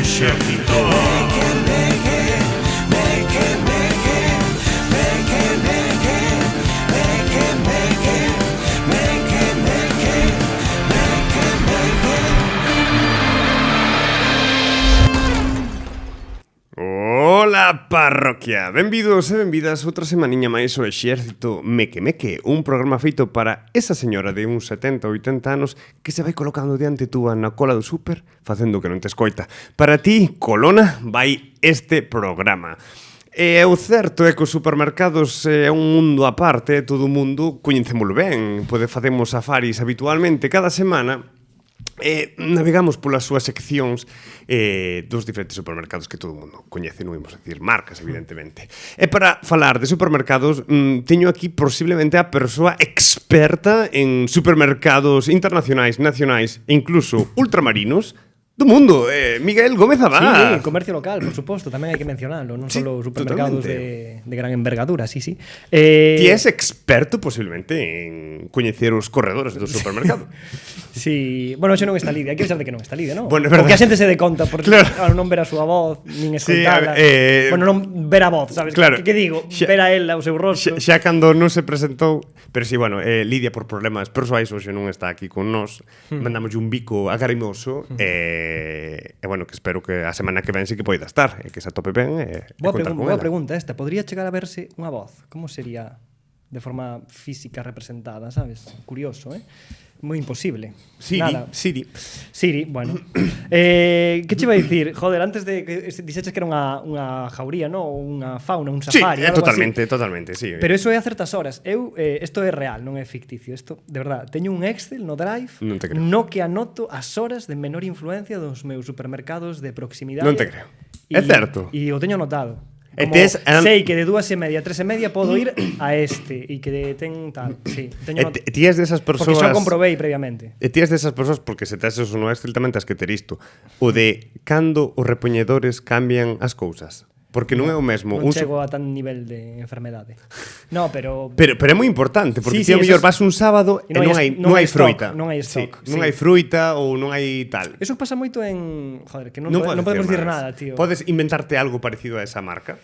Exército. Ola, parroquia! Benvidos e benvidas outra semaniña máis ao Exército Meque Meque, un programa feito para esa señora de uns 70 ou 80 anos que se vai colocando diante túa na cola do súper facendo que non te escoita. Para ti, Colona, vai este programa. E o certo é que os supermercados é un mundo aparte, todo o mundo coñecémolo ben, facemos safaris habitualmente cada semana. Navegamos polas súas seccións dos diferentes supermercados que todo o mundo coñece, non imos decir marcas, evidentemente. E para falar de supermercados, teño aquí posiblemente a persoa experta en supermercados internacionais, nacionais e incluso ultramarinos do mundo, Miguel Gómez Abad. Sí, comercio local, por suposto, tamén hai que mencionarlo, non sí, só supermercados de gran envergadura, sí. Ti és experto posiblemente en coñecer os corredores do supermercado. Sí, bueno, xe non está Lidia, hai que pensar de que non está Lidia, non? Bueno, o que a xente se dé conta, porque claro, non ver a súa voz, nin escoitala. Sí, bueno, non ver a voz, sabes? Claro, que digo? Ver a ela, o seu rostro. Xa cando non se presentou, pero sí, bueno, Lidia por problemas persoais hoxe non está aquí con nós, mandamos un bico agarimoso, e bueno, que espero que a semana que ven sí que poida estar, e que se atope ben e contar con ela. Boa pregunta esta, podría chegar a verse unha voz? Como sería de forma física representada, sabes? Curioso, moi imposible. Siri, bueno. Que che vai dicir? Joder, antes de que dixeches que era unha jauría, non? Ou unha fauna, un safari, algo así. Totalmente, sí. Pero eso é a certas horas. Isto é real, non é ficticio. Isto, de verdad, teño un Excel no Drive no que anoto as horas de menor influencia dos meus supermercados de proximidade. Non te creo. É certo. E o teño anotado. Como sei que de 2:30 a 3:30 podo ir a este e que ten tal. Sí, teño ti es desas persoas. Porque xa comprobei previamente. E ti es desas persoas porque se tes eso no Excel tamén tes que ter isto. O de cando os repoñedores cambian as cousas. Porque non é o mesmo. Non chego a tan nivel de enfermedade. No, pero é moi importante, porque ti a mellor vas un sábado e non hai froita. Non hai stock. Non hai fruita ou non hai tal. Eso pasa moito en... Joder, que non podemos dicir nada, tío. Podes inventarte algo parecido a esa marca?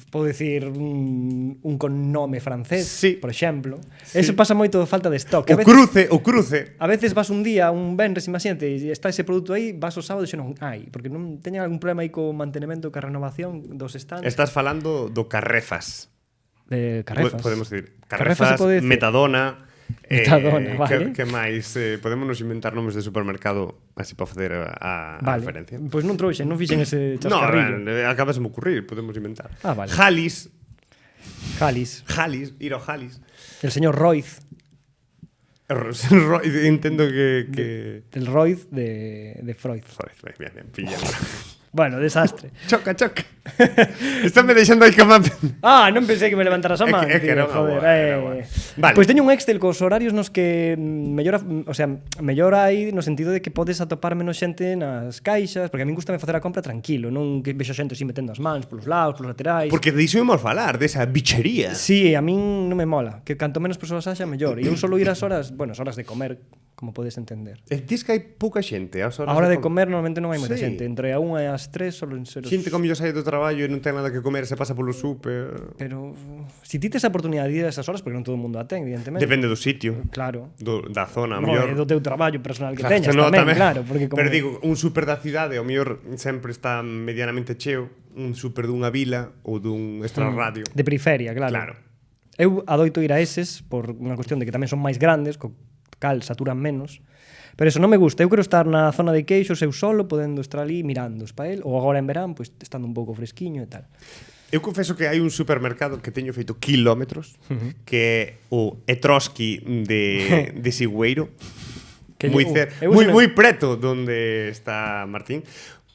Podo dicir un connome francés, sí, por exemplo. Sí. Eso pasa moito de falta de stock. O cruce. A veces vas un día, un venres, imagínate, e está ese produto aí, vas o sábado e xa non hai, porque non teñen algún problema aí co mantenimento, ca renovación dos stands. Estás falando do Carrefas. Carrefas. Podemos decir Carrefas, Metadona. Vale. Que máis? Podemos nos inventar nomes de supermercado así para facer a referencia. Pois non trouxen, non fixen ese chascarrillo. No, acabas de me ocurrir, podemos inventar. Vale. Jalis, ir ao Jalis. El señor Roiz. Entendo que... El Roiz de Freud. Bien, pillando. Bueno, desastre. Choca. Estánme deixando aí cama. Non pensei que me levantaras a man. É que era joder. Vale. Pois teño un Excel cos horarios nos que mellora aí no sentido de que podes atopar menos xente nas caixas, porque a min gustame facer a compra tranquilo, non que vexo xente así metendo as mans polos lados, polos laterais. Porque diso imos falar, desa bichería. Sí, a min non me mola, que canto menos persoas haxa, mellor. E eu solo ir ás horas, as horas de comer, como podes entender. Dis que hai pouca xente ás horas. A hora de comer normalmente non hai moita xente, entre a 1 e as 3 solo en seros. Xente como yo sai do traballo e non ten nada que comer, se pasa polo súper. Pero si ti tes a oportunidade de ir a esas horas, porque non todo o mundo a ten, evidentemente. Depende do sitio. Claro. Da zona, mellor. Do teu traballo personal que teñas tamén, claro, porque como... Pero digo, un súper da cidade, ao mellor sempre está medianamente cheo, un súper dunha vila ou dun extrarradio. De periferia, claro. Eu adoito ir a eses por unha cuestión de que tamén son máis grandes, co cal saturan menos. Pero eso non me gusta, eu quero estar na zona de queixos eu solo, podendo estar ali mirando os pa el, ou agora en verán, pois estando un pouco fresquiño e tal. Eu confeso que hai un supermercado que teño feito kilómetros, que é o Etroski de Sigüeiro, moi preto donde está Martín,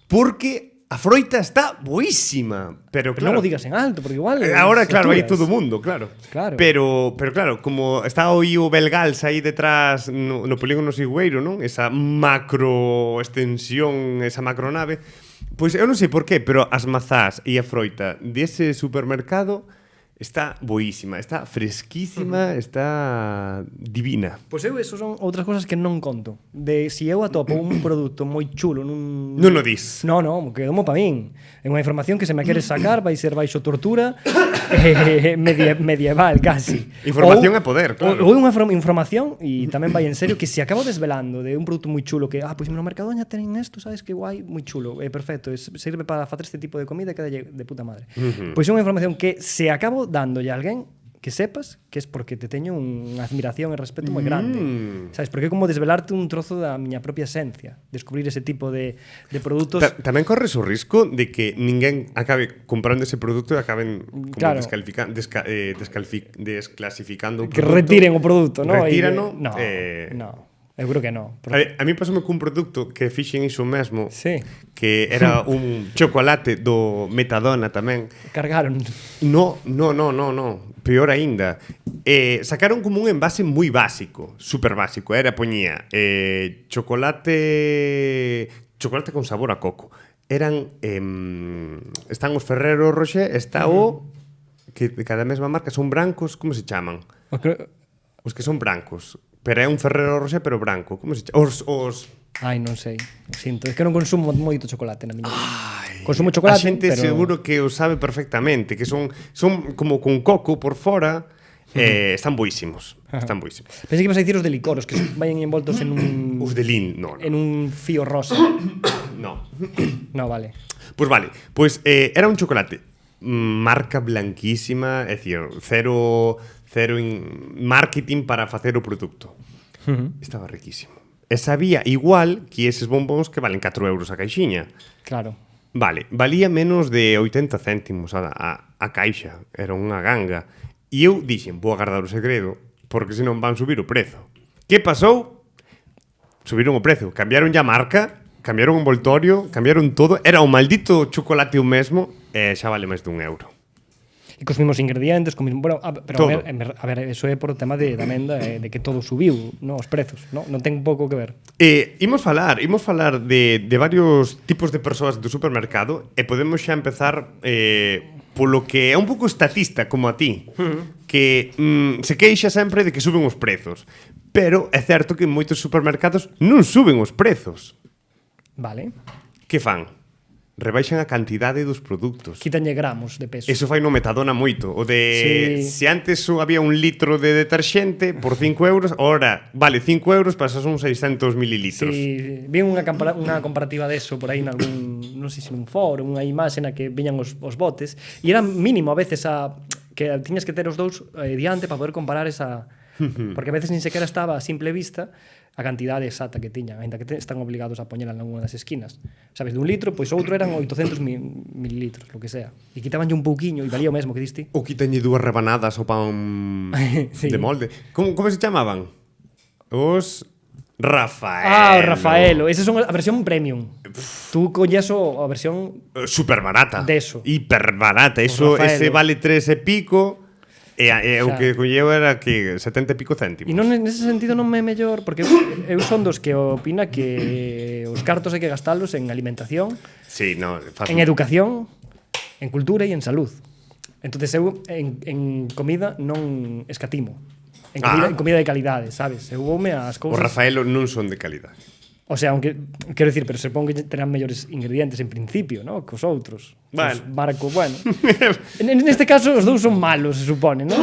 porque a froita está boísima, pero claro, non o digas en alto, porque igual agora claro, hai todo o mundo, claro. Claro. Pero claro, como está o Belgals aí detrás no polígono Sigüeiro, non? Esa macro extensión, esa macronave, pois eu non sei por qué, pero as mazás e a froita dese supermercado Está boísima, está fresquísima, está divina. Pois eu, eso son outras cosas que non conto. De si eu atopo un produto moi chulo nun... Non o dis. No, quedomo pa min. É unha información que se me queres sacar, vai ser baixo tortura medieval, casi. Información é poder, claro. Ou unha información, e tamén vai en serio, que se acabo desvelando de un produto moi chulo que, pois no Mercadoña tenen isto, sabes, que guai, moi chulo, perfecto, sirve para facer este tipo de comida que dalle de puta madre. Pois é unha información que se acabo dándolle a alguén que sepas que es porque te teño unha admiración e respeto moi grande. Sabes, porque é como desvelarte un trozo da miña propia esencia, descubrir ese tipo de produtos. Tamén corres o risco de que ninguén acabe comprando ese produto e acaben como desclasificando o produto. Que retiren o produto, ¿no? Retírano. No. Eu creo que non. A mí pasoume cun produto que fixen iso mesmo, sí. Que era un chocolate do Metadona tamén. Cargaron. No. Peor aínda. Sacaron como un envase moi básico, super básico. Era, poñía chocolate con sabor a coco. Eran están os Ferrero Rocher, está o que de cada mesma marca son brancos, como se chaman? Os que son brancos. Pero é un Ferrero Rocher, pero branco. Como se chama? Ai, non sei. Sinto. É que non consumo moito chocolate na miña vida. Consumo chocolate, a xente pero... seguro que o sabe perfectamente. Que son como con coco por fora. Están boísimos. Están boísimos. Pensei que ibas a dicir os de licoros, que vayan envoltos en un... Os de lin, no. En un fío rosa. No. No, vale. Pois vale. Pois era un chocolate. Marca blanquísima. É dicir, cero marketing para facer o produto. Estaba riquísimo. E sabía igual que eses bombóns que valen 4 euros a caixiña. Claro. Vale, valía menos de 80 céntimos a caixa. Era unha ganga. E eu dixen, vou agardar o segredo, porque senón van subir o prezo. Que pasou? Subiron o prezo. Cambiaron a marca, cambiaron o envoltorio, cambiaron todo. Era o maldito chocolate o mesmo e xa vale máis dun euro. E cos mesmos ingredientes, bueno, pero a ver, eso é por o tema de amenda de que todo subiu, no, os prezos, non ten pouco que ver. Imos falar de varios tipos de persoas do supermercado e podemos xa empezar polo que é un pouco estatista como a ti, que se queixa sempre de que suben os prezos, pero é certo que en moitos supermercados non suben os prezos. Vale. Que fan? Rebaixan a cantidade dos produtos. Quítanlle gramos de peso. Eso fai no Metadona moito. O de... Sí. Se antes había un litro de deterxente por 5 euros, ahora vale 5 euros, pero son 600 mililitros. Sí, vi unha comparativa deso por aí nalgún, non sei se nun foro, unha imaxe na que viñan os botes, e era mínimo a veces que tiñas que ter os dous diante para poder comparar esa... Porque a veces nin sequera estaba a simple vista a cantidade exacta que tiñan, ainda que están obligados a poñela en alguna das esquinas. Sabes, dun litro, pois outro eran 800 mililitros, lo que sea. E quitabanlle un pouquiño e valía o mesmo que diste. Ou quitañlle dúas rebanadas ao pan sí. De molde. Como se chamaban? Os Rafaelo. O Rafaelo. Esa son a versión premium. Tú collas a versión... super barata. Deso. Hiper barata. Ese vale 3 e pico... E o que colleu era que 70 e pico céntimos. E non nese sentido non me é mellor, porque eu son dos que opina que os cartos hai que gastalos en alimentación, sí, no, en educación, en cultura e en salud. Entonces eu en comida non escatimo. En comida de calidade, sabes? Eu voume ás cousas... Os Rafaelo non son de calidade. O sea, aunque, quero dicir, pero supongo que terán mellores ingredientes en principio, ¿no? Que os outros. Bueno. Marco, bueno. Neste caso, os dous son malos, se supone, ¿no?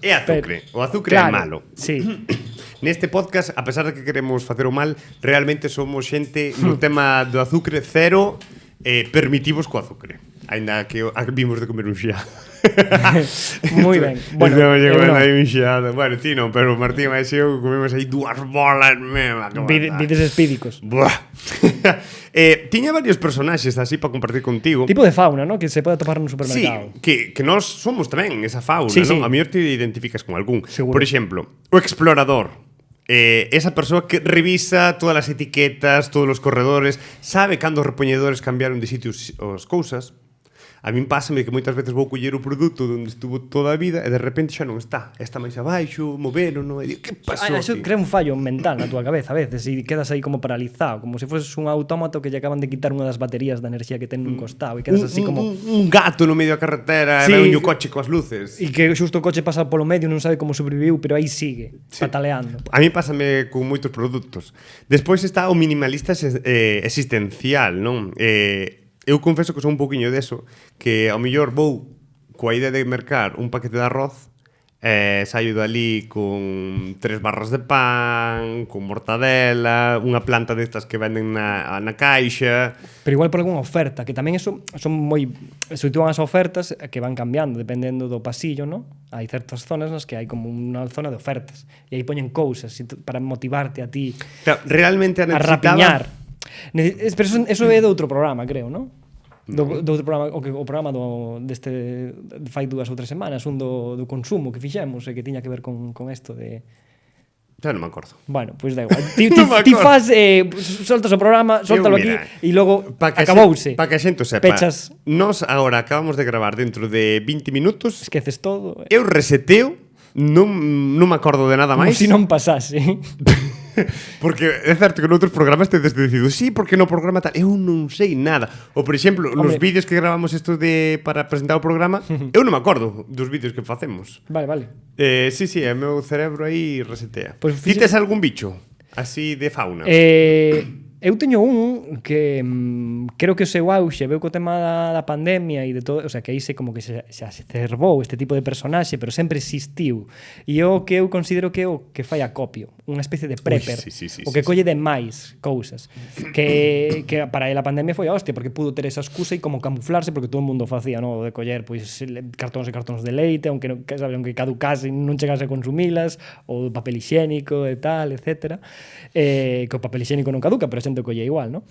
É azucre. O azucre claro, é malo. Sí. Neste podcast, a pesar de que queremos facer o mal, realmente somos xente no tema do azucre cero permitivos co azucre. Ainda que vimos de comer un xa. Moi ben. Bueno, bueno, ti non, pero Martín e eu comemos aí dúas bolas vides espídicos. Tiña varios personaxes así para compartir contigo. Tipo de fauna, ¿no? Que se pode atopar no supermercado. Sí, que nós somos tamén esa fauna, sí, ¿no? Sí. A mellor te identificas con algún. Seguro. Por exemplo, o explorador. Esa persoa que revisa todas as etiquetas, todos os corredores, sabe cando os repoñedores cambiaron de sitio as cousas. A min pásame que moitas veces vou coller o produto onde estuvo toda a vida e de repente xa non está máis abaixo, movero, non? E digo, que pasou Eso aquí? crea un fallo mental na túa cabeza a veces e quedas aí como paralizado, como se foses un autómato que lle acaban de quitar unha das baterías da enerxía que ten nun costado e quedas así como... Un gato no medio da carretera e ve o coche coas luces. E que xusto o coche pasa polo medio non sabe como sobreviviu, pero aí sigue, pataleando. A mí pásame con moitos produtos. Despois está o minimalista existencial, non? Eu confeso que son un poquinho deso, que ao mellor vou coa idea de mercar un paquete de arroz, saio dali con 3 barras de pan, con mortadela, unha planta destas que venden na caixa. Pero igual por algunha oferta, que tamén eso son moi... Situan as ofertas que van cambiando dependendo do pasillo, non? Hai certas zonas nas que hai como unha zona de ofertas e aí poñen cousas para motivarte a ti realmente a rapiñar. Pero eso é do outro programa, creo, non? Do outro programa, o programa deste fai 2 ou 3 semanas, un do consumo que fixemos e que tiña que ver con isto de... Xa non me acordo. Bueno, pois da igual. Ti faz, soltas o programa, soltalo aquí e logo acabouse. Para que a xente sepa, pechas. Nos agora acabamos de gravar dentro de 20 minutos. Esqueces todo. Eu reseteo, non me acordo de nada máis. Como se non pasase. Porque é certo que noutros programas tedes decidido sí, porque no programa tal, eu non sei nada. Ou por exemplo, nos vídeos que gravamos isto para presentar o programa, eu non me acordo dos vídeos que facemos. Vale. Sí, o meu cerebro aí resetea. Ti tes algún bicho así de fauna? Eu teño un que creo que o seu auxe veu co tema da pandemia e de todo, o sea, que aí se como que xa se cerbou este tipo de personaxe, pero sempre existiu. E o que eu considero que é o que fai acopio, unha especie de prepper, o que colle de máis cousas. Que para ele a pandemia foi a hostia, porque pudo ter esa excusa e como camuflarse, porque todo o mundo facía, no, de coller pois cartóns e cartóns de leite, aunque caducase non chegase a consumilas, ou papel higiénico e tal, etcétera. Que o papel higiénico non caduca, pero xente colle igual, ¿no?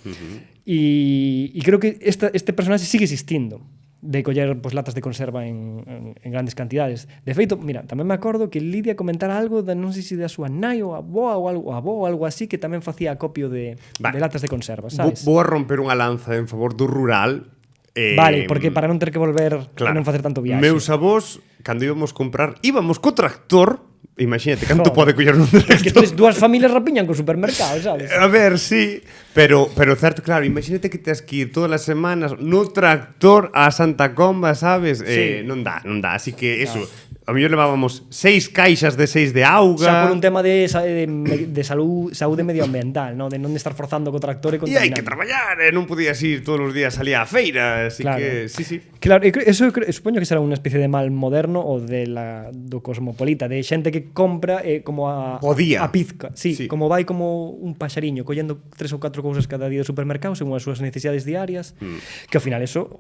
E creo que este personaxe sigue existindo, de coller pues, latas de conserva en grandes cantidades. De feito, mira, tamén me acordo que Lidia comentara algo non sei se da súa nai ou avó ou algo así, que tamén facía acopio de latas de conserva, sabes? Vou a romper unha lanza en favor do rural. Vale, porque para non ter que volver e non facer tanto viaxe. Meus avós, cando íbamos co tractor, imagínate canto pode coller un tractor. Es que dúas familias rapiñan co supermercado, sabes? A ver, sí, pero certo, claro, imagínate que tes que ir todas as semanas no tractor a Santa Comba, sabes? Sí. Non dá, así que eso, a mellor levábamos 6 caixas de 6 de auga. Xa por un tema de saúde medioambiental, ¿no? De non estar forzando co tractor e contaminando. E hai que traballar, non podías ir todos os días ali á feira, así claro. Que sí. Claro, eso supoño que será unha especie de mal moderno ou do cosmopolita, de xente que compra como a pizca, sí, como vai como un paxariño collendo 3 ou 4 cousas cada día do supermercado según as súas necesidades diarias, que ao final eso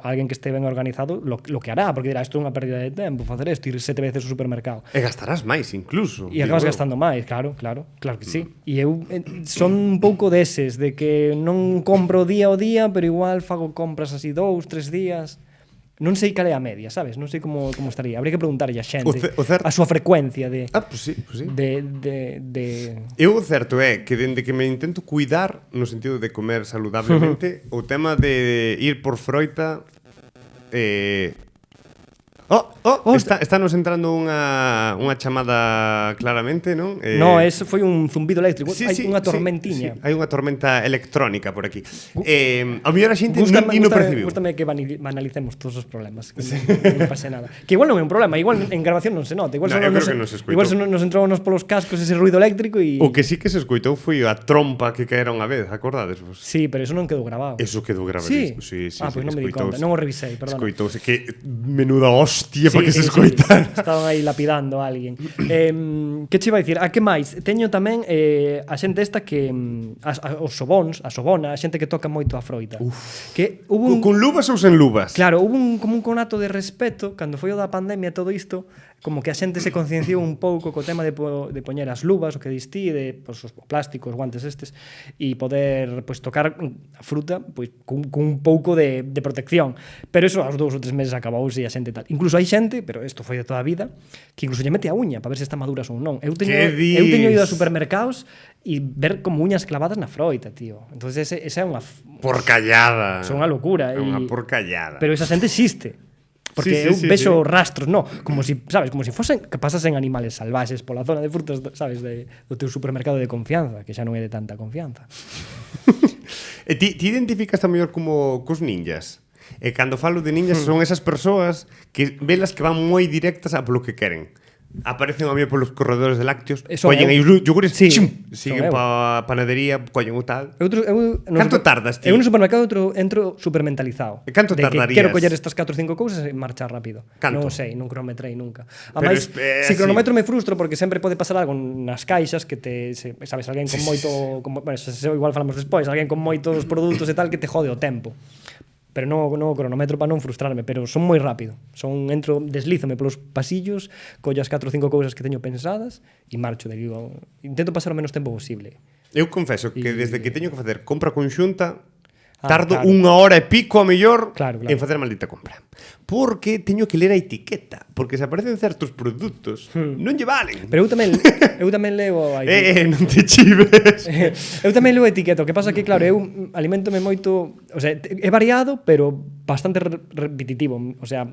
alguén que este ben organizado lo que hará, porque dirá, isto é unha pérdida de tempo facer isto, ir 7 veces ao supermercado. E gastarás máis incluso. E acabas gastando máis, claro que sí. E eu son un pouco deses, de que non compro día ao día, pero igual fago compras así 2, 3 días. Non sei cal é a media, sabes? Non sei como estaría. Habría que preguntarlle a xente a súa frecuencia de... Pues sí. Eu o certo é que dende que me intento cuidar no sentido de comer saludablemente, o tema de ir por froita está nos entrando unha chamada claramente, non? No, eso foi un zumbido eléctrico. Hai unha tormentiña. Sí. Hai unha tormenta electrónica por aquí. A mellor a xente non percibiu. Gústame que banalicemos todos os problemas. Que non pase nada. Que igual non é un problema, igual en grabación non se nota. Igual nos entrou polos cascos ese ruido eléctrico e... O que sí que se escoitou foi a trompa que caera unha vez, acordadesvos? Sí, pero eso non quedou grabado. Eso quedou grabadísimo. Sí. Pois non me di conta, non o revisei, perdona. Escoitouse que menuda hostia para que se escoitara. Estaban aí lapidando a alguén. Que che iba a dicir? A que máis? Teño tamén a xente esta que os sobóns, a sobona, a xente que toca moito a froita. Que con luvas ou sen luvas? Claro, hubo como un conato de respeto cando foi o da pandemia todo isto, como que a xente se concienciou un pouco co tema de poñer as luvas, o que distí, de os plásticos, os guantes estes, e poder tocar a fruta cun un pouco de protección. Pero eso aos 2 ou 3 meses acabouse e a xente tal. Incluso hai xente, pero isto foi de toda a vida, que incluso lle mete a uña para ver se está maduras ou non. Eu teño ido a supermercados e ver como uñas clavadas na froita, tío. Entonces esa é unha porcallada. Son unha locura. É unha porcallada. Pero esa xente existe. Porque eu vexo rastros, como si, sabes, como si fosen que pasasen animales salvaxes pola zona de frutas, sabes, do teu supermercado de confianza, que xa non é de tanta confianza. E ti identificas tamén como cos ninjas? E cando falo de ninjas son esas persoas que velas que van moi directas a polo que queren. Aparecen a mí polos corredores de lácteos, collen aí os yogures, siguen pa panadería, collen o tal. Canto tardas, ti? Eu no supermercado entro supermentalizado. E canto tardarías? Quero coller estas 4 ou 5 cousas e marchar rápido. Non sei, non cronometrei nunca. Ademais, se cronometro me frustro porque sempre pode pasar algo nas caixas que te, sabes, alguén con moito, bueno, igual falamos despois, alguén con moitos produtos e tal que te jode o tempo. Pero non o cronometro para non frustrarme, pero son moi rápido. Deslízome polos pasillos, collo as 4 ou 5 cousas que teño pensadas e marcho de ali. Intento pasar o menos tempo posible. Eu confeso que desde que teño que facer compra conxunta, tardo 1 hora e pico a mellor en facer a maldita compra. Porque teño que ler a etiqueta, porque se aparecen certos produtos non lle valen. Pero eu tamén leo a etiqueta. Non te chives. Eu tamén leo a etiqueta, o que pasa que claro, eu alimentome moito, o sea, é variado, pero bastante repetitivo, o sea,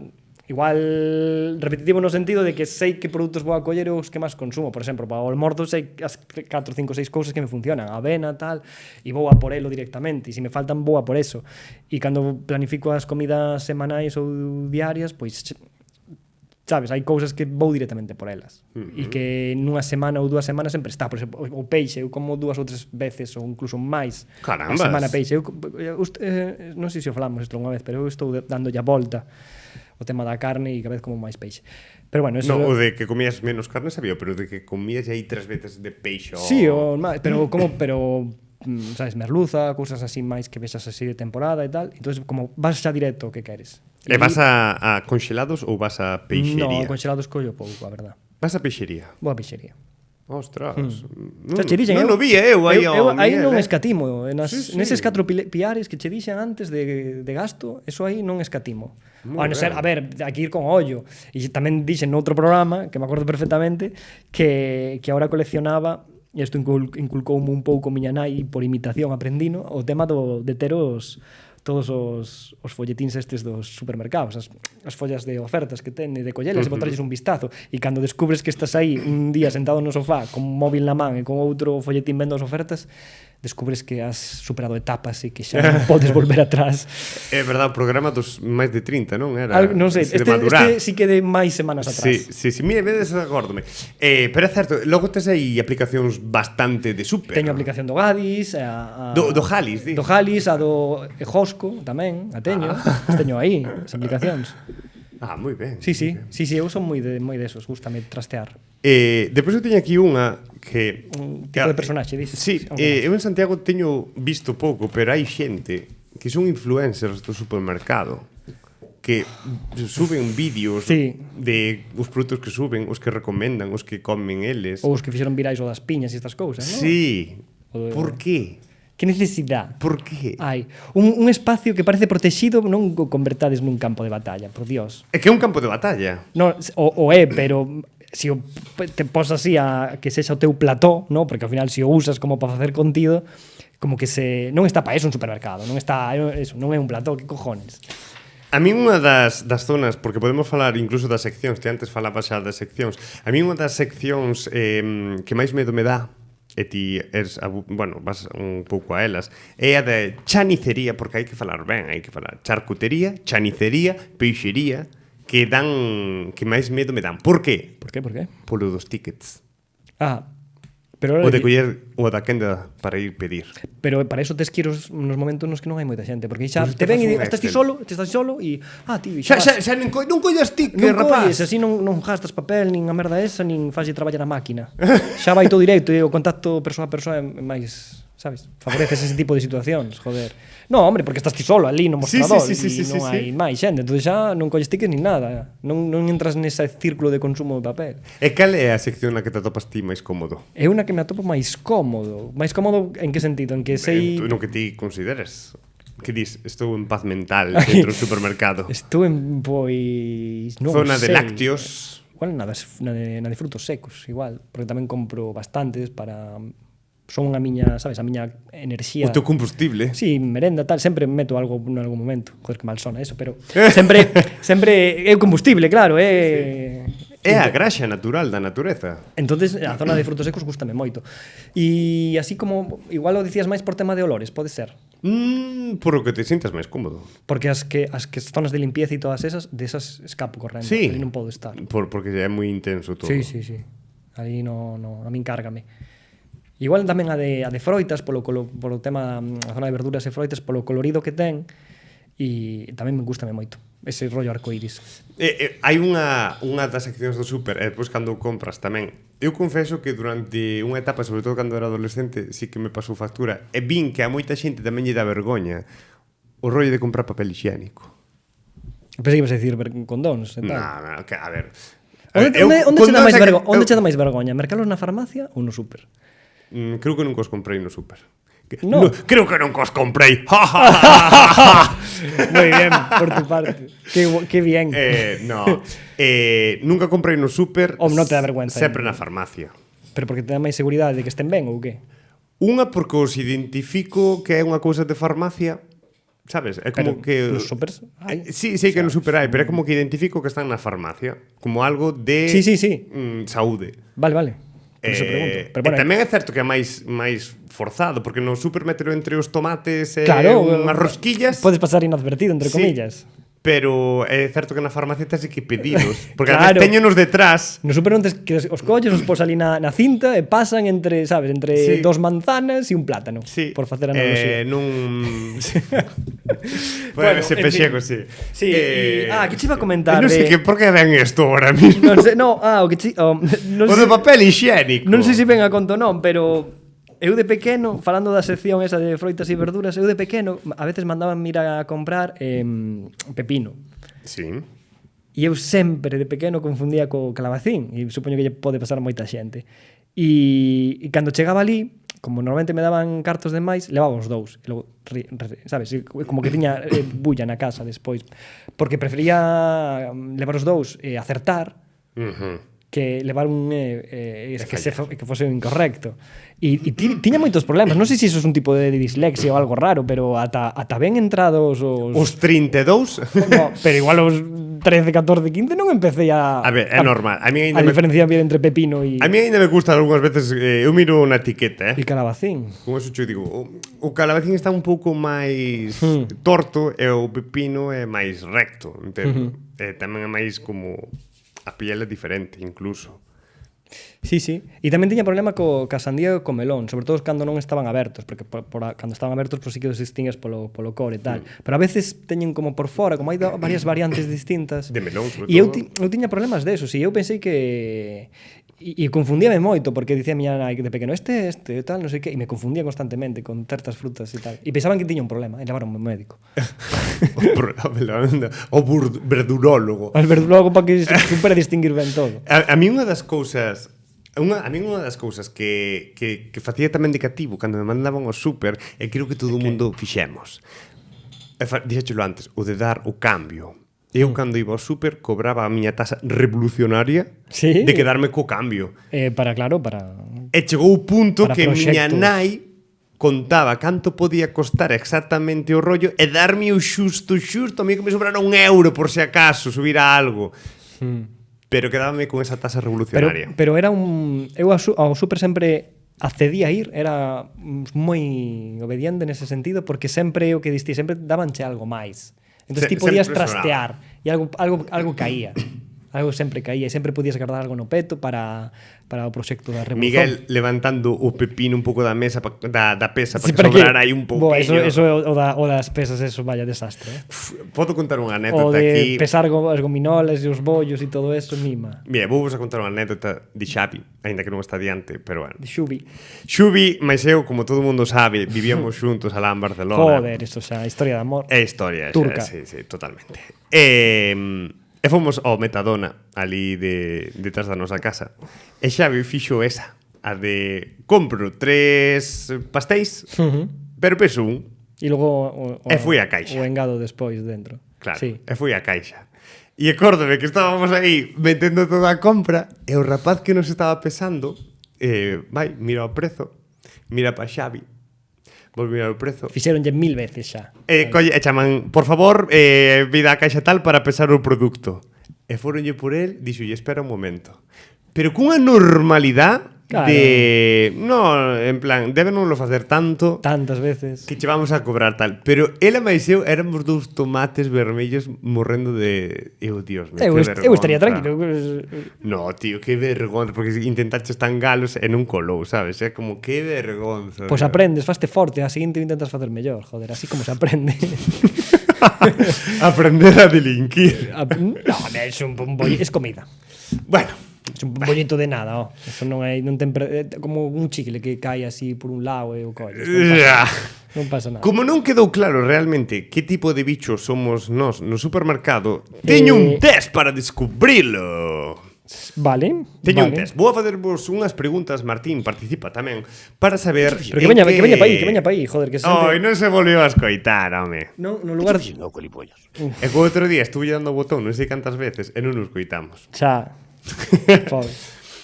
igual repetitivo no sentido de que sei que produtos vou a coller os que máis consumo. Por exemplo, para o almorzo sei as 4, 5, 6 cousas que me funcionan, avena, tal, e vou a por elo directamente, e se me faltan vou a por eso. E cando planifico as comidas semanais ou diarias, pois sabes, hai cousas que vou directamente por elas e que nunha semana ou 2 semanas sempre está. Por exemplo, o peixe, eu como 2 ou 3 veces ou incluso máis a semana peixe. Non sei se o falamos isto unha vez, pero eu estou dándolle a volta o tema da carne e cada vez como máis peixe. Pero bueno, eso... No, o de que comías menos carne sabía, pero de que comías aí 3 veces de peixe. Sí, pero sabes, merluza, cousas así máis que vexas así de temporada e tal. Entonces, como vas xa directo o que queres. E vas a conxelados ou vas a peixería? No, conxelados collo pouco, a verdad. Vas a peixería? Vou a peixería. Ostras. Non o vi eu aí ao Miguel. Aí non escatimo. Neses 4 piares que che dixen antes de gasto, eso aí non escatimo. A ver, aquí ir con ollo. E tamén dixen noutro programa, que me acordo perfectamente, que ahora coleccionaba, e isto inculcoume un pouco miña nai, por imitación aprendino, o tema de ter todos os folletíns estes dos supermercados, as follas de ofertas que ten, de collelas e botarlles un vistazo, e cando descubres que estás aí un día sentado no sofá con un móvil na man e con outro folletín vendo as ofertas, descubres que has superado etapas e que xa non podes volver atrás. É verdade, o programa dos máis de 30, non era? Non sei, este sí que de máis semanas atrás. Sí, mire, vedes, agórdome. Pero é certo, logo tes aí aplicacións bastante de super. Teño a aplicación do Gadis, do Jalis, do Jalis, a do Josco tamén, a teño. Teño aí as aplicacións. Moi ben. Sí, eu son moi desos, gústame trastear. Depois eu teño aquí unha que... Un tipo de personaxe, dices? Sí, eu en Santiago teño visto pouco, pero hai xente que son influencers do supermercado que suben vídeos de os produtos que suben, os que recomendan, os que comen eles. Ou os que fixeron virais o das piñas e estas cousas, non? Sí. Por qué? Que necesidade? Por qué? Hai un espacio que parece protegido, non o convertades nun campo de batalla, por Dios. É que é un campo de batalla. No, o é, pero se o te pos así a que sexa o teu plató, no? Porque ao final se o usas como para facer contido, como que non está para eso un supermercado, non está eso, non é un plató, que cojones. A mí unha das zonas, porque podemos falar incluso das seccións, que antes falaba xa das seccións, a mí unha das seccións que máis medo me dá, e ti vas un pouco a elas, é a de chanicería, porque hai que falar ben, hai que falar charcutería, chanicería, peixería, que máis medo me dan. Por qué? Por qué? Polo dos tickets. Pero o de coller o da quenda para ir pedir. Pero para eso tes que ir nos momentos nos que non hai moita xente, porque xa te ven e estás ti solo e ti xa non collas ticket, rapaz. Así non gastas papel, nin a merda esa, nin falle traballar a máquina. Xa vai todo directo e o contacto persoa a persoa é máis, sabes? Favoreces ese tipo de situacións, joder. No, hombre, porque estás ti solo ali no mostrador e non hai máis xente, entón xa non colles tickets ni nada, non entras nese círculo de consumo de papel. E cal é a sección na que te atopas ti máis cómodo? É unha que me atopo máis cómodo. Máis cómodo en que sentido? En que sei... No que ti consideres. Que dis? Estou en paz mental dentro do supermercado. Estou en, pois... Non Zona sei. de lácteos. Igual na de frutos secos, igual. Porque tamén compro bastantes para... Son a miña, sabes, a miña enerxía. O teu combustible. Sí, merenda, tal. Sempre meto algo en algún momento. Joder, que mal sona eso, pero... sempre é o combustible, claro. É a graxa natural da natureza. Entonces, a zona de frutos secos gústame moito. E así como... Igual o dicías máis por tema de olores, pode ser. Por o que te sintas máis cómodo. Porque as zonas de limpieza e todas esas, desas escapo correndo. Sí. Ali non podo estar. Porque é moi intenso todo. Sí. Ali no, a min cárgame. Igual tamén a de froitas, polo tema, a zona de verduras e froitas, polo colorido que ten, e tamén me gustame moito ese rollo arcoíris. Hai unha das seccións do súper, e depois cando compras tamén. Eu confeso que durante unha etapa, sobre todo cando era adolescente, sí que me pasou factura, e vin que a moita xente tamén lle dá vergoña o rollo de comprar papel higiénico. Pensei que ibas a dicir condóns e tal. No, a ver... Onde che dá máis vergoña? Mercalos na farmacia ou no súper? Creo que nunca os comprei no súper. No. Creo que nunca os comprei. Moi bien, por tu parte. Que bien. Nunca comprei no súper. Ou non te dá vergüenza. Sempre na farmacia. Pero porque te dá máis seguridade de que estén ben ou que? Unha porque os identifico que é unha cousa de farmacia. Sabes? É como que... Nos supers hai. Sí, que no super hai, pero é como que identifico que están na farmacia. Como algo de... Sí. Saúde. Vale. Por eso pregunto. Pero bueno, tamén é certo que é máis forzado, porque no súper metero entre os tomates e claro, unhas rosquillas. Podes pasar inadvertido, entre comillas. Pero é certo que na farmacia tens que pedilos, porque claro, teñenos detrás. No súper non tes que os colles, os pos ali na cinta e pasan entre, sabes, entre dos manzanas e un plátano, por facer analogía. Bueno, ese pexego, sí. Sí, que che iba a comentar. Non sei por que ven isto ahora mismo. Non sei, o que o de papel higiénico. Non sei se ven a conto non, pero eu de pequeno, falando da sección esa de froitas e verduras, eu de pequeno a veces mandaban ir a comprar pepino. Sí. E eu sempre de pequeno confundía co calabacín, e supoño que lle pode pasar a moita xente. E cando chegaba ali, como normalmente me daban cartos de máis, levaba os dous. E logo, sabes, como que tiña bulla na casa despois. Porque prefería levar os dous e acertar, que levar un que fose incorrecto. E tiña moitos problemas. Non sei se iso é un tipo de dislexia ou algo raro, pero ata ben entrados os 32? No, pero igual os 13, 14, 15 non empecé a ver, é normal. A diferenciar bien entre pepino e... A mí ainda me gusta algunhas veces, eu miro na etiqueta, E calabacín. Como eso eu digo, o calabacín está un pouco máis torto e o pepino é máis recto, entendo. Tamén é máis como... A piel é diferente, incluso. Sí. E tamén tiña problema co sandía e co melón, sobre todo cando non estaban abertos, porque cando estaban abertos sí que os distingues polo cor e tal. Pero a veces teñen como por fora, como hai varias variantes distintas. De melón, sobre todo. E eu tiña problemas desos, e eu pensei que... E confundíame moito, porque dicía a miña nai de pequeno este, tal, non sei que, e me confundía constantemente con certas frutas e tal. E pensaban que tiña un problema, e levaron ao médico. O verdurólogo. O verdurólogo para que supera distinguir ben todo. A mí unha das cousas que facía tamén de cativo cando me mandaban ao súper, e creo que todo o mundo fixemos. Dixéchelo antes, o de dar o cambio. Eu, cando iba ao súper, cobraba a miña tasa revolucionaria de quedarme co cambio. E chegou o punto que miña nai contaba canto podía costar exactamente o rollo e darme o xusto, a mí que me sobrara €1 por se acaso, subir a algo. Pero quedábame con esa tasa revolucionaria. Pero era eu ao súper sempre accedía a ir, era moi obediente nese sentido, porque sempre o que distí, sempre dabanche algo máis. Entón ti podías trastear e algo caía. Algo sempre caía e sempre podías guardar algo no peto para o proxecto da revolución. Miguel levantando o pepino un pouco da mesa da pesa para que sobrara aí un pouquinho. Eso o das pesas, eso vaya desastre. Podo contar unha anécdota O aquí. de pesar as gominolas e os bollos e todo eso, mima. Mira, vou vos a contar unha anécdota de Xavi, aínda que non está diante, pero bueno. De Xubi. Xubi, mais eu, como todo mundo sabe, vivíamos xuntos alá en Barcelona. Joder, eso xa, historia de amor. É historia, turca. Sí, totalmente. E fomos ao Metadona, ali detrás da nosa casa. E Xavi fixo esa, a de compro 3 pastéis, pero peso un. E logo e fui a caixa. O engado despois dentro. Claro, sí. E fui a caixa. E acórdome que estábamos aí metendo toda a compra e o rapaz que nos estaba pesando vai, mira o prezo, mira pa Xavi, volve mirar o prezo. Fixeronlle 1000 veces xa. E chaman, por favor, vida a caixa tal para pesar o produto. E foronlle por el, dixolle, espera un momento. Pero cunha normalidade de... No, en plan, débenoslo facer tanto... Tantas veces. Que che vamos a cobrar tal. Pero ela máis eu éramos dous tomates vermellos morrendo de... Dios mío, que vergonza. Eu estaría tranquilo. No, tío, que vergonza. Porque intentaches tan galos e non colou, sabes? É como, que vergonza. Pois aprendes, faste forte. A seguinte intentas facer mellor, joder. Así como se aprende. Aprender a delinquir. No, é un bollo, es comida. Bueno, é un bollito de nada, Eso non ten como un chicle que cae así por un lado e o colles. Non pasa nada. Como non quedou claro realmente que tipo de bichos somos nós no supermercado, teño un test para descubrilo. Vale. Teño un test. Vou a facervos unhas preguntas, Martín, participa tamén, para saber... Pero que veña pa aí, joder, que se sente... Oi, non se volveu a escoitar, home. No lugar... E co outro día estuve dando o botón non sei cantas veces e non nos escoitamos. Xa.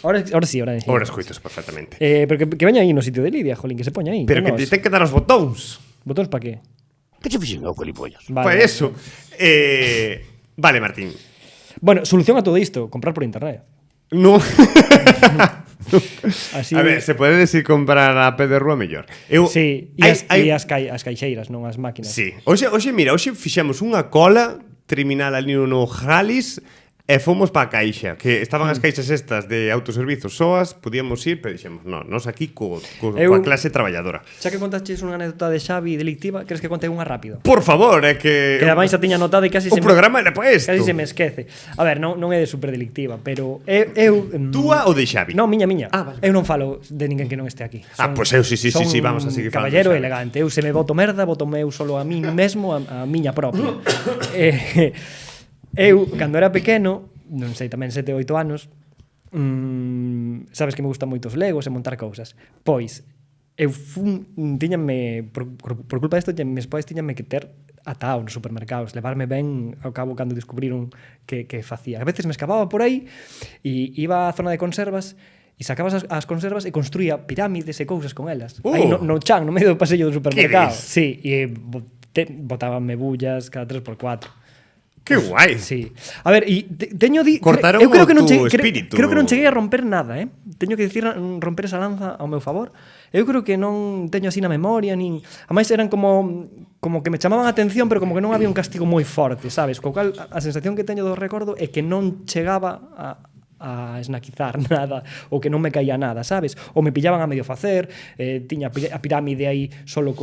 Ahora sí. Ahora escoitos perfectamente. Pero que veña aí no sitio de Lidia, jolín, que se poña aí. Pero que te ten que dar os botóns. Botóns pa que? Que che fixen ao colipollas? Vale, eso. Vale, Martín. Bueno, solución a todo isto, comprar por internet. No. Así... A ver, se pode decir comprar a pé de rúa mellor. Sí, e as caixeiras, non as máquinas. Sí. Hoxe fixemos unha cola terminal ali no Jalis e fomos pa caixa, que estaban as caixas estas de autoservizos soas, podíamos ir, pero dixemos, non, nos aquí coa clase traballadora. Xa que contaches unha anécdota de Xavi delictiva, queres que conte unha rápido? Por favor, é que... Que ademais a tiña notado e casi o programa era pa isto. Casi se me esquece. A ver, non é de super delictiva, pero eu... Túa ou de Xavi? Non, miña. Vale. Eu non falo de ninguén que non este aquí. Pois eu sí, vamos a seguir falando. Caballero elegante. Eu se me boto merda, boto eu solo a mí mesmo, a miña propia. Eu, cando era pequeno, non sei, tamén 7 ou 8 anos, sabes que me gustan moito os legos e montar cousas. Pois, eu tiñame, por culpa desto, meus pais tiñame que ter atao nos supermercados, levarme ben ao cabo cando descubriron que facía. A veces me escapaba por aí e iba á zona de conservas e sacabas as conservas e construía pirámides e cousas con elas. Aí no chan, no medio do pasillo do supermercado. Sí, e botábanme bullas cada 3x4. Que guai. Sí. A ver, e teño cortaron eu creo que non espírito. Creo que non cheguei a romper nada, Teño que dicir romper esa lanza ao meu favor. Eu creo que non teño así na memoria nin, ademais eran como que me chamaban a atención, pero como que non había un castigo moi forte, sabes? Co cal a sensación que teño do recordo é que non chegaba a esnaquizar nada ou que non me caía nada, sabes? Ou me pillaban a medio facer, tiña a pirámide aí solo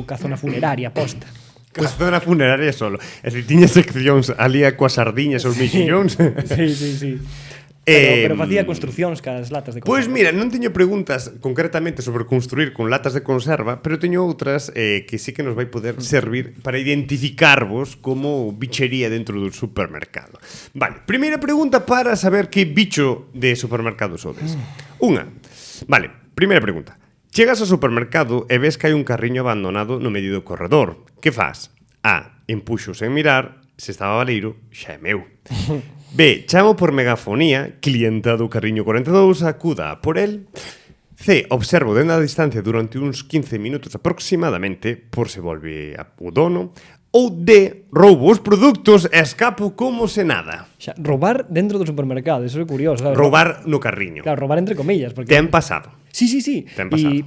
ca zona funeraria posta. Coa zona funeraria solo. E se tiña seccións ali coas sardiñas ou os mexillóns. Sí. Pero facía construcións cas latas de conserva. Pois mira, non teño preguntas concretamente sobre construir con latas de conserva, pero teño outras que sí que nos vai poder servir para identificarvos como bichería dentro do supermercado. Vale, primeira pregunta para saber que bicho de supermercado sodes. Vale, primeira pregunta. Chegas ao supermercado e ves que hai un carriño abandonado no medio do corredor. Que faz? A. Empuxo sen mirar, se estaba baleiro, xa é meu. B. Chamo por megafonía, clienta do carriño 42, acuda por el. C. Observo dende a distancia durante uns 15 minutos aproximadamente por se volve a o dono. Ou D. Roubo os produtos e escapo como se nada. Xa, roubar dentro do supermercado, eso é curioso, sabes? Roubar no carriño. Claro, roubar entre comillas, porque Ten pasado. Sí. Ten pasado.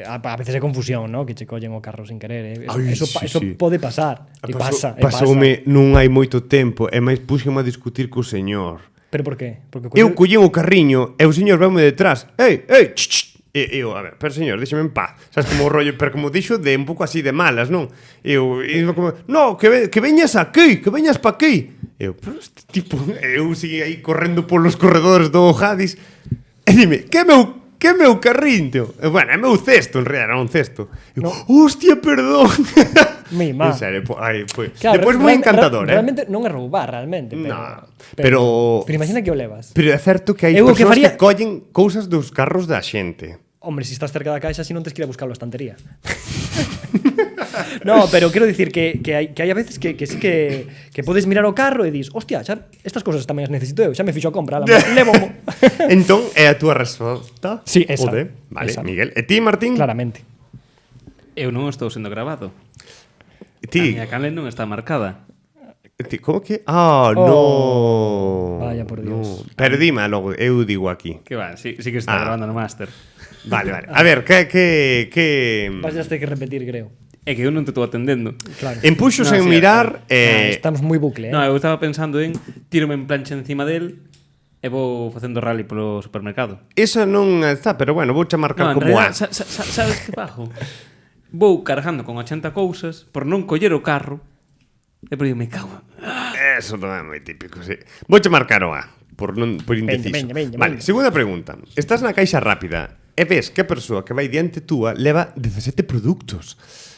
A A veces é confusión, ¿no? Que che collen o carro sin querer. Ai, Eso sí. pode pasar. E pasa. Pasoume non hai moito tempo e máis puxeme a discutir co señor. Pero por qué? Porque Eu collín o carriño e o señor veume detrás. Ei, eu, a ver, pero señor, déxeme en paz. Sabes, como o rollo, pero como dixo de un pouco así de malas, non? Eu como, no, que veñas aquí, que veñas pa aquí. Eu, pero este tipo, eu segui aí correndo polos corredores do Jadis. E dime, que é meu carrín, tio? E, bueno, é meu cesto, en realidad, era un cesto. Eu, no. Hostia, perdón. Mima. En serio, pues. Claro, Depois moi encantador, realmente non é roubar, realmente. Pero imagina que o levas. Pero é certo que hai persoas que collen cousas dos carros da xente. Hombre, si estás cerca da caixa, si non tens que ir a buscarlo a estantería. No, pero quero dicir que hai a veces que sí que podes mirar o carro e dis, hostia, xa, estas cousas tamén as necesito eu, xa me fixo a compra, levo-mo. Entón, é a túa resposta? Sí, esa. Vale, esa. Miguel. E ti, Martín? Claramente. Eu non estou sendo grabado. Ti? A miña canle non está marcada. Ti, como que? No. Vaya por Dios. No. Pero dime logo, eu digo aquí. Que va, sí que está grabando no máster. Vale. A ver, que... Vas a ter que repetir, creo. É que eu non te estou atendendo. Claro. Empuxos en mirar... Estamos moi bucle, No, eu estaba pensando en tírome en plancha encima del e vou facendo rally polo supermercado. Esa non está, pero bueno, vou marcar como A. Sabes que bajo? Vou cargando con 80 cousas por non coller o carro e por aí me cago. Eso tamén é moi típico, sí. Vou marcar o A, por indeciso. Vale, segunda pregunta. Estás na caixa rápida e ves que a persoa que vai diante túa leva 17 produtos.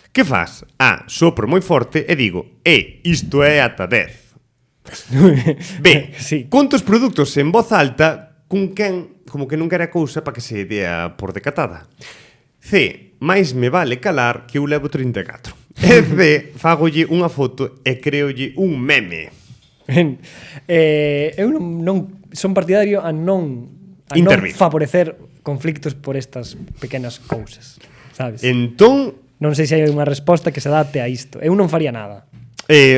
Que faz? A, sopro moi forte e digo, isto é ata 10. B, sí. Conto os produtos en voz alta con quen, como que non quere cousa para que se dea por decatada. C, máis me vale calar que eu levo 34. E D, fagolle unha foto e creolle un meme. Eu non son partidario a non favorecer conflictos por estas pequenas cousas, sabes? Entón, non sei se hai unha resposta que se adapte a isto. Eu non faría nada.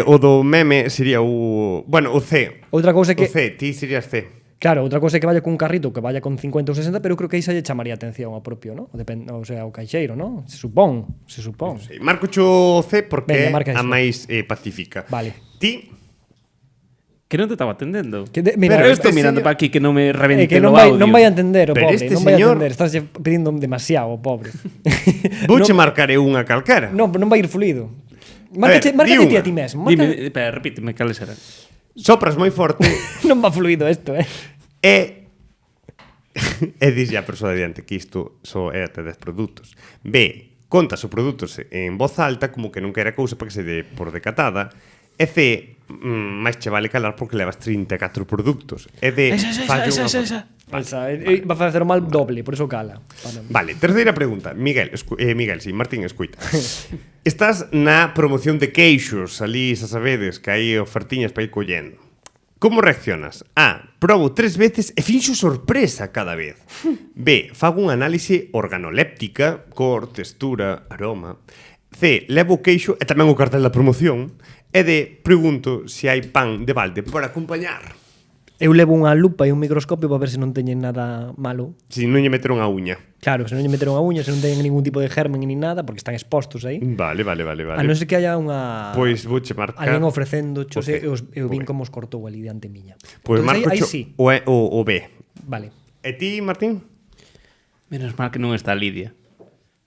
O do meme sería o... Bueno, o C. Outra cousa que... O C, ti serías C. Claro, outra cousa é que vaya cun carrito que vaya con 50 ou 60, pero eu creo que aí xa lle chamaría atención ao propio, ¿no? O sea, o caixeiro, ¿no? Se supón. Sí. Marco cho C porque é a máis pacífica. Vale. Ti... Que non te estaba atendendo. Mira, pero estou mirando para aquí que non me revente que o audio. Non vai a entender o pero pobre, non señor... vai a entender, estás pedindo demasiado, pobre. Vouche marcar unha calquera. Non vai ir fluido. Márcate ti a ti mesmo. Dime, espera, repíteme cales eran. Sopras moi forte. Non va fluido isto, E dixlle a persoa diante que isto só é até 10 produtos. B, contas os produtos en voz alta como que non quera cousa para que se dé por decatada. E C, máis che vale calar porque levas 34 produtos. E D, fallo unha... Va a facer o mal doble, por eso cala. Vale, terceira pregunta. Miguel, sí, Martín, escuita. Estás na promoción de queixos, ali, xa sabedes, que hai ofertiñas para ir collendo. Como reaccionas? A, probo 3 veces e finxo sorpresa cada vez. B, fago unha análise organoléptica, cor, textura, aroma. C, levo o queixo e tamén o cartel da promoción. E D, pregunto se hai pan de balde para acompañar. Eu levo unha lupa e un microscopio para ver se non teñen nada malo. Se non lle meteron a uña. Claro, se non lle meteron a uña, se non teñen ningún tipo de germen ni nada, porque están expostos aí. Vale. A non ser que haya unha... Pois vouche marcar... Alguén ofrecendo, eu vin como os cortou ali diante miña. Pois marco aí sí. O B. Vale. E ti, Martín? Menos mal que non está Lidia.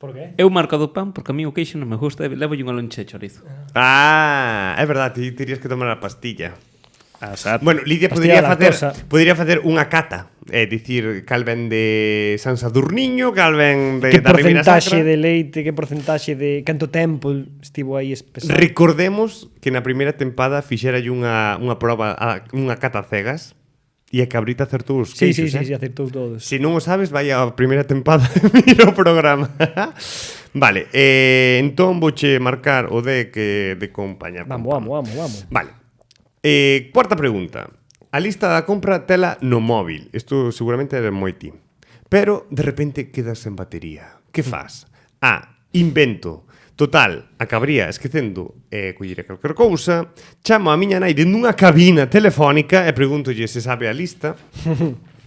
Por qué? Eu marco do pan porque a mí o queixo non me gusta, levo unha lonche de chorizo. Ah, é verdade, ti terías que tomar a pastilla. Exacto. Bueno, Lidia podría facer unha cata, é dicir, cal ven de San Sadurniño, cal ven de que da Ribeira Sacra. Que porcentaxe de leite, que porcentaxe de canto tempo estivo aí espesado. Recordemos que na primeira tempada fixeralle unha proba, unha cata cegas. E a cabrita acertou os queixos, Sí, acertou todos. Se non o sabes, vai a primeira tempada e mira o programa. Vale, entón vouche marcar o D que de compañía. Vamos. Vale. Cuarta pregunta. A lista da compra tela no móvil. Isto seguramente era moi ti. Pero, de repente, quedas sen batería. Que faz? A. Invento. Total, acabaría esquecendo collera calquer cousa, chamo a miña nai dentro dunha cabina telefónica e pregúntolle se sabe a lista.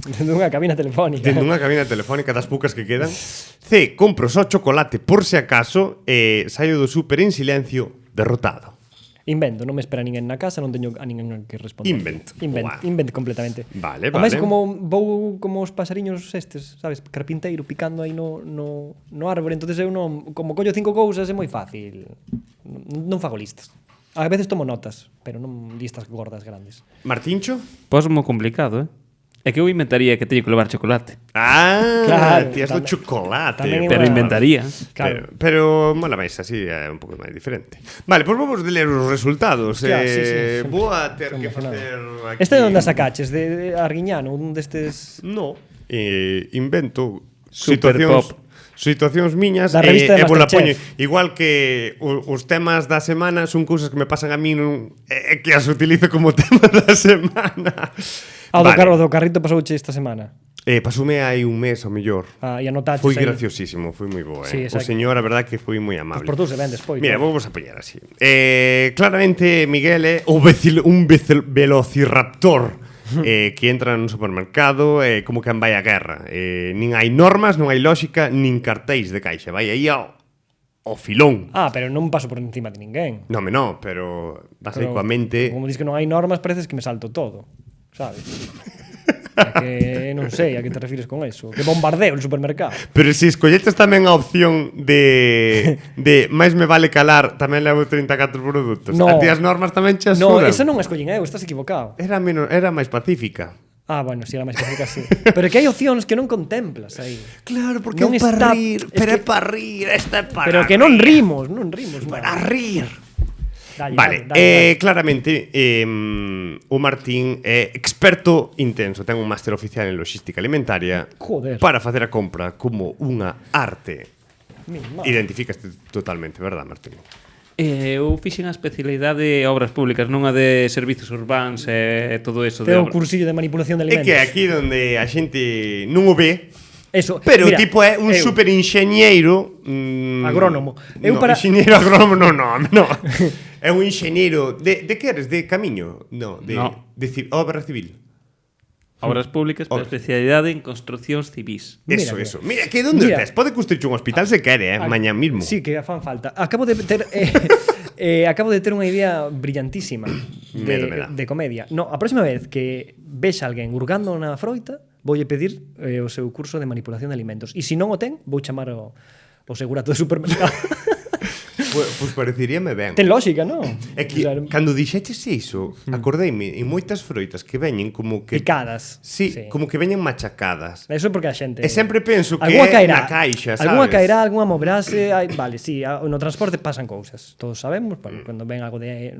Dende unha cabina telefónica. Dende unha cabina telefónica das poucas que quedan. C, compro só chocolate por se acaso e saio do súper en silencio derrotado. Invento, non me espera ninguén na casa, non teño a ninguén que responder. Invent completamente. Vale. Ademais, como vou como os pasariños estes, sabes, carpinteiro picando aí no árbore, entonces eu non, como collo 5 cousas é moi fácil. Non fago listas. A veces tomo notas, pero non listas gordas grandes. Martíncho? Posmo complicado, É que eu inventaría que teño que levar chocolate. Claro, tías do chocolate. Pero inventaría. Claro. Pero mola máis así, é un pouco máis diferente. Vale, pois vamos a ler os resultados. Claro, sí. Vou a ter que facer aquí... Este é onde sacaches, de Arguiñano, un destes... No, invento Super situacións miñas Da revista de e la poño. Masterchef. Igual que os temas da semana son cousas que me pasan a mí que as utilizo como tema da semana. Do carrito pasouche esta semana. Pasoume hai un mes ao mellor. E anotaches Foi aí. graciosísimo, foi moi boa. Sí, O exacto. señor, a verdad que foi moi amable. Por tú se ven despois. Mira, claro. vamos a poñer así. Claramente Miguel é un velociraptor que entra nun supermercado como que vai a guerra. Nin hai normas, non hai lógica, nin cartéis de caixa. Vai aí ao filón. Pero non paso por encima de ninguén. No, pero vas aí coa mente. Como dis que non hai normas, pareces que me salto todo, sabes? É que non sei a que te refires con eso. Que bombardeo el supermercado. Pero se escolletes tamén a opción de máis me vale calar, tamén levo 34 produtos. No. A ti as normas tamén che No, asudan. esa non a escollín eu, estás equivocado. Era máis pacífica. Bueno, si era máis específica, sí. Pero que hai opcións que non contemplas aí. Claro, porque Non é para está- rir, es pero é que- para rir, esta é para Pero que non rimos. para rir. Dalle, Vale, dalle. claramente o Martín é experto intenso, ten un máster oficial en logística alimentaria. Joder. Para facer a compra como unha arte. Mi madre. Identificaste totalmente, verdad, Martín? Eu fixen a especialidade de obras públicas, non a de servizos urbans e todo eso. Ten un cursillo de manipulación de É alimentos. que aquí donde a xente non o ve, Eso, pero mira, tipo é un eu, super enxeñeiro Agrónomo. Eu no, para- enxeñeiro agrónomo, no. É un enxeñeiro de que eres? De camiño? No, de obra civil. Obras públicas, pero especialidade en construcións civís. Eso. Mira, que onde Mira. estés? Pode construir un hospital se quere, mañá mismo. Sí, que fan falta. Acabo de ter unha idea brillantísima Medo me dá. de comedia. No, a próxima vez que vexa alguén hurgando na froita, voulle pedir o seu curso de manipulación de alimentos. E se non o ten, vou chamar o segurato de supermercado. Pois pareceríame ben. Ten lógica, non? É que cando dixeches iso, acordeime en moitas froitas que veñen como que Picadas. Sí, como que veñen machacadas. Eso é porque a xente... E sempre penso que Algúa é na caixa, sabes? Algúa caerá, algúa mobrase, vale, sí, no transporte pasan cousas. Todos sabemos, bueno, cando ven algo de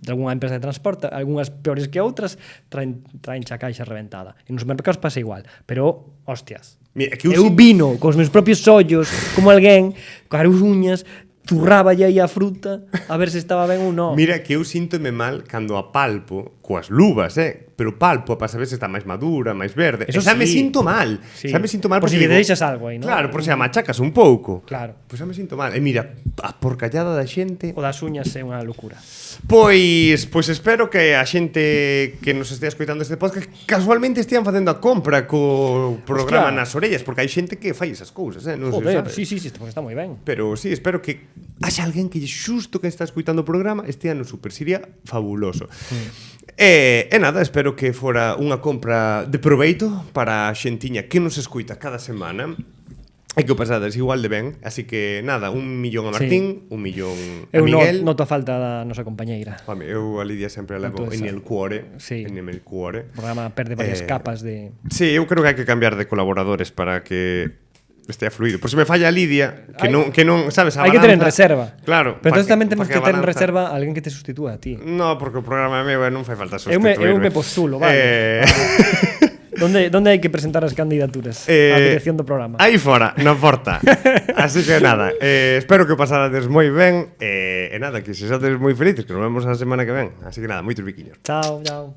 algunha empresa de transporte, algunhas peores que outras, traen xa caixa reventada. E nos supermercados pasa igual, pero hostias. Mira, que Eu vino cos meus propios ollos, como alguén, coas uñas, zurraba aí a fruta a ver se estaba ben ou non. Mira que eu síntome mal cando a palpo coas luvas, pero palpo para saber se está máis madura, máis verde. Eso Xa me sí. sinto mal. Sí. Xa me sinto mal Por porque si lle digo, deixas algo aí, non? Claro, por se a machacas un pouco. Claro. Pois xa me sinto mal. E mira, a porcallada da xente. O das uñas é unha locura. Pois espero que a xente que nos estea escoitando este podcast casualmente estean facendo a compra co programa Hostia. nas orellas, porque hai xente que fai esas cousas, non sei, Joder, sabes? sí, porque está moi ben. Pero sí, espero que haxa alguén que xusto que está escoitando o programa estea no super, sería fabuloso. E nada, espero que fora unha compra de proveito para a xentiña que nos escoita cada semana. E que o pasades igual de ben. Así que nada, 1 millón a Martín, 1 millón a Eu Miguel. noto a falta da nosa compañeira. Home, eu a Lidia sempre a levo Noto en esa. el cuore. Sí. En el cuore. O programa perde varias capas de... Sí, eu creo que hai que cambiar de colaboradores para que estea fluido. Por se me falla a Lidia, que non, sabes, a Hai que ter en balanza- reserva. Claro. Pero entonces tamén temos pa que ter en a balanza- reserva alguén que te sustitúa a ti. No, porque o programa é meu e non fai falta Eu me sustituirme. postulo, vale. Donde hai que presentar as candidaturas á dirección do programa? Aí fora, na porta. Así que nada, espero que o pasarades moi ben e nada, que se sades moi felices, que nos vemos a semana que ven. Así que nada, moitos biquiños. Chao, chao.